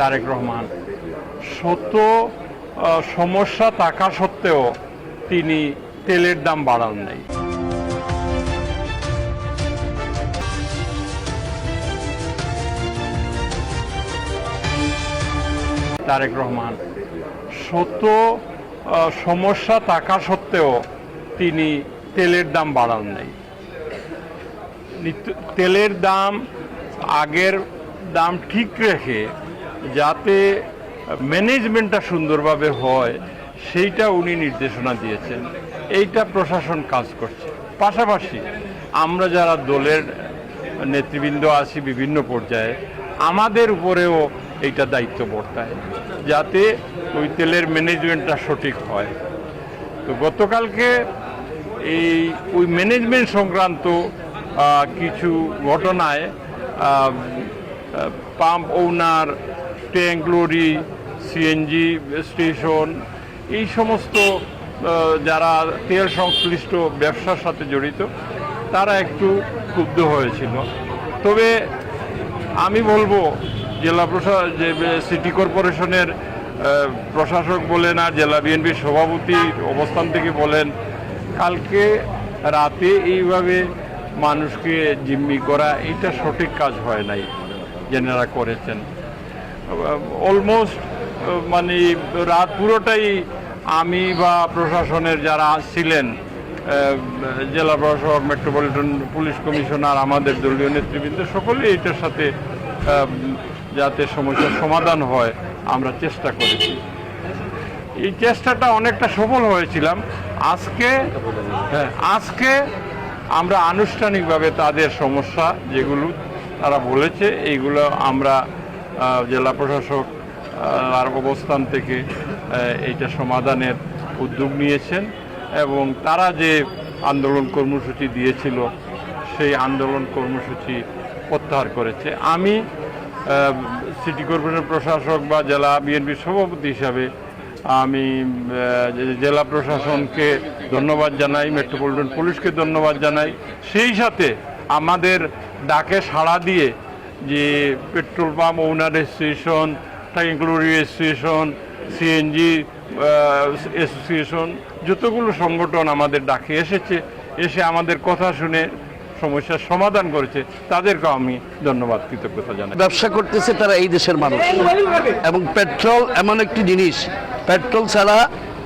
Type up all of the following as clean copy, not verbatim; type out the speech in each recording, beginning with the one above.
তারেক রহমান শত সমস্যা থাকা সত্ত্বেও তিনি তেলের দাম বাড়ান নাই। তারেক রহমান শত সমস্যা থাকা সত্ত্বেও তিনি তেলের দাম বাড়ান নাই। তেলের দাম আগের দাম ঠিক রেখে যাতে ম্যানেজমেন্টটা সুন্দরভাবে হয় সেইটা উনি নির্দেশনা দিয়েছেন। এইটা প্রশাসন কাজ করছে। পাশাপাশি আমরা যারা দলের নেতৃবৃন্দ আছি বিভিন্ন পর্যায়ে, আমাদের উপরেও এইটা দায়িত্ব বর্তায় যাতে ওই তেলের ম্যানেজমেন্টটা সঠিক হয়। তো গতকালকে ওই ম্যানেজমেন্ট সংক্রান্ত কিছু ঘটনায় পাম্প ওনার, ট্যাঙ্ক লরি, সিএনজি স্টেশন, এই সমস্ত যারা তেল সংশ্লিষ্ট ব্যবসার সাথে জড়িত তারা একটু ক্ষুব্ধ হয়েছিল। তবে আমি বলবো জেলা সিটি কর্পোরেশনের প্রশাসক বলেন আর জেলা বিএনপির সভাপতির অবস্থান থেকে বলেন, কালকে রাতে এইভাবে মানুষকে জিম্মি করা এটা সঠিক কাজ হয় নাই যেনারা করেছেন। অলমোস্ট মানে রাত পুরোটাই আমি বা প্রশাসনের যারা ছিলেন, জেলা প্রশাসক, মেট্রোপলিটন পুলিশ কমিশনার, আমাদের দলীয় নেতৃবৃন্দ সকলে এইটার সাথে যাতে সমস্যার সমাধান হয় আমরা চেষ্টা করেছি। এই চেষ্টাটা অনেকটা সফল হয়েছিলাম। আজকে আমরা আনুষ্ঠানিকভাবে তাদের সমস্যা যেগুলো তারা বলেছে এইগুলো আমরা জেলা প্রশাসক আর অবস্থান থেকে এইটা সমাধানের উদ্যোগ নিয়েছেন এবং তারা যে আন্দোলন কর্মসূচি দিয়েছিল সেই আন্দোলন কর্মসূচি প্রত্যাহার করেছে। আমি সিটি কর্পোরেশন প্রশাসক বা জেলা বিএনপির সভাপতি হিসাবে আমি জেলা প্রশাসনকে ধন্যবাদ জানাই, মেট্রোপলিটন পুলিশকে ধন্যবাদ জানাই। সেই সাথে আমাদের ডাকে সাড়া দিয়ে যে petrol pump owner association, tank lorry association, CNG association, যতগুলো সংগঠন আমাদের ডাকে এসে আমাদের কথা শুনে সমস্যার সমাধান করেছে, তাদেরকেও আমি ধন্যবাদ, কৃতজ্ঞতা জানাই। ব্যবসা করতেছে তারা এই দেশের মানুষ এবং পেট্রোল এমন একটি জিনিস, পেট্রোল ছাড়া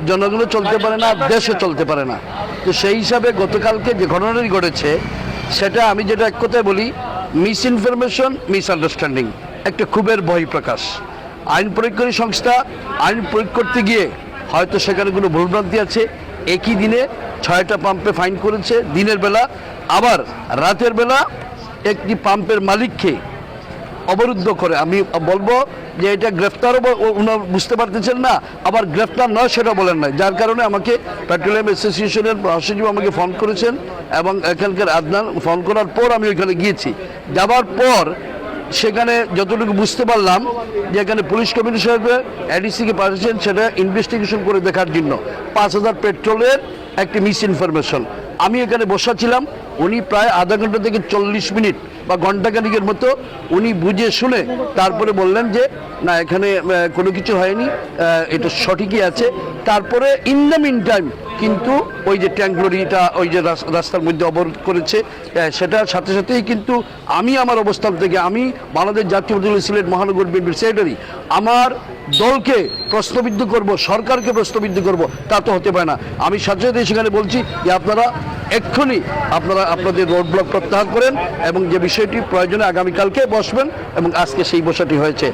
জনগণও চলতে পারে না, দেশও চলতে পারে না। তো সেই হিসাবে গতকালকে যে ঘটনাটি ঘটেছে সেটা আমি যেটা এক কথায় বলি, মিস ইনফরমেশন, মিসআন্ডারস্ট্যান্ডিং, একটা ক্ষোভের বহিঃপ্রকাশ। আইন প্রয়োগকারী সংস্থা আইন প্রয়োগ করতে গিয়ে হয়তো সেখানে কোনো ভুলভ্রান্তি আছে। একই দিনে 6টা পাম্পে ফাইন করেছে দিনের বেলা, আবার রাতের বেলা একটি পাম্পের মালিককে অবরুদ্ধ করে। আমি বলবো যে এটা গ্রেফতারও ওনার বুঝতে পারতেছেন না, আবার গ্রেফতার নয় সেটা বলেন না। যার কারণে আমাকে পেট্রোলিয়াম অ্যাসোসিয়েশনের মহাসচিব আমাকে ফোন করেছেন এবং এখানকার আদনান ফোন করার পর আমি ওইখানে গিয়েছি। যাবার পর সেখানে যতটুকু বুঝতে পারলাম যে এখানে পুলিশ কমিশনার এডিসিকে পাঠিয়েছেন সেটা ইনভেস্টিগেশন করে দেখার জন্য। 5000 পেট্রোলের একটি মিস ইনফরমেশন। আমি এখানে বসা ছিলাম, উনি প্রায় আধা ঘন্টা থেকে 40 মিনিট বা ঘন্টাখানিকের মতো উনি বুঝে শুনে তারপরে বললেন যে না, এখানে কোনো কিছু হয়নি, এটা সঠিকই আছে। তারপরে ইন দ্য মিন টাইম কিন্তু ওই যে ট্যাঙ্ক লরিটা ওই যে রাস্তার মধ্যে অবরোধ করেছে, সেটার সাথে সাথেই কিন্তু আমি আমার অবস্থান থেকে, আমি বাংলাদেশ জাতীয় সিলেট মহানগর বিএনপির সেক্রেটারি, আমার দলকে প্রশ্নবিদ্ধ করব, সরকারকে প্রশ্নবিদ্ধ করব, তা তো হতে পারে না। আমি সাথে সাথে সেখানে বলছি যে আপনারা এক্ষুনি আপনাদের রোড ব্লক প্রত্যাহার করেন এবং যে বিষয়টি প্রয়োজনে আগামীকালকে বসবেন এবং আজকে সেই বসাটি হয়েছে।